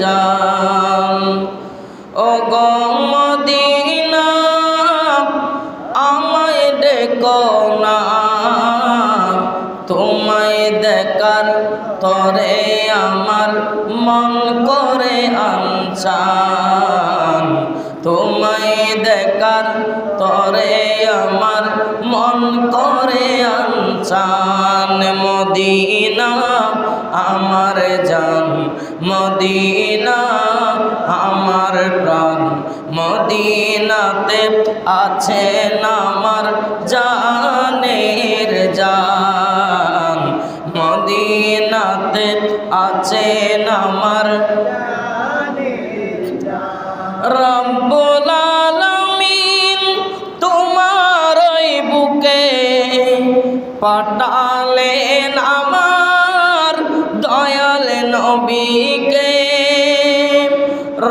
জান ও গো মদিনা আমায় ডেকো না তোমায় দেখার তরে আমার মন করে আনচান তোমায় দেখার তরে আমার মন করে আনচান মদিনা আমার জান মদিনা আমার প্রাণ মদিনাতে আছেন আমার জানের জান মদিনাতে আছেন আমার রব্বুল আলামিন তোমার ওই বুকে পাঠালেন আমার দয়াল নবীকে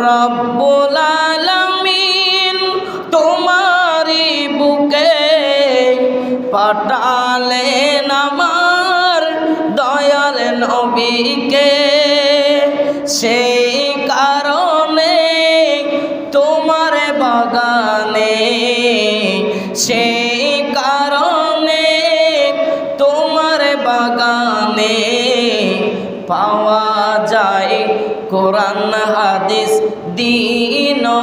রব্বুল আলামিন তোমারই বুকে পাঠালেন আমার দয়াল নবীকে সেই কারণে তোমার বাগানে সেই কারণে তোমার বাগানে পাওয়া যায় কোরআন হাদিস দ্বীন ও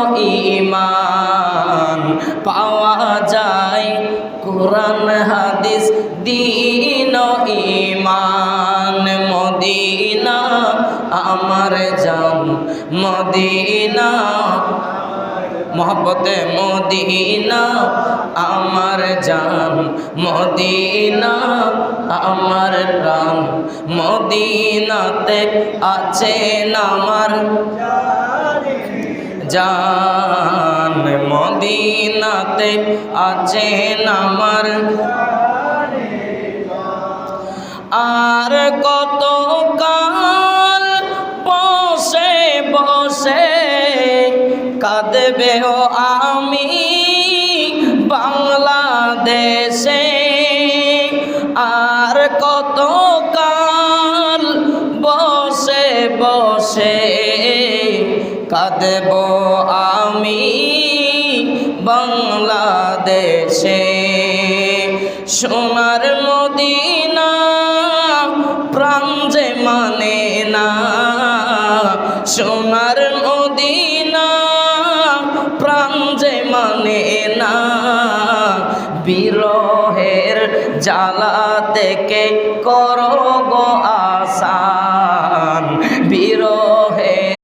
ঈমান পাওয়া যায় কোরআন হাদিস দ্বীন ও ঈমান মদিনা আমার জান মদিনা মোহব্বতে মদিনা আমার জান মদিনা আমার প্রাণ মদিনাতে আছেন আমার জান মদিনাতে আছেন আমার আর কত কাল বসে বসে কাঁদবে ও আমি বাংলাদেশে আর কত কাল বসে বসে কাঁদব আমি বাংলাদেশে সোনার মদিনা প্রাণ যে মানে না সোনার মদিনা প্রাণ যে মানে না বিরহের জ্বালা থেকে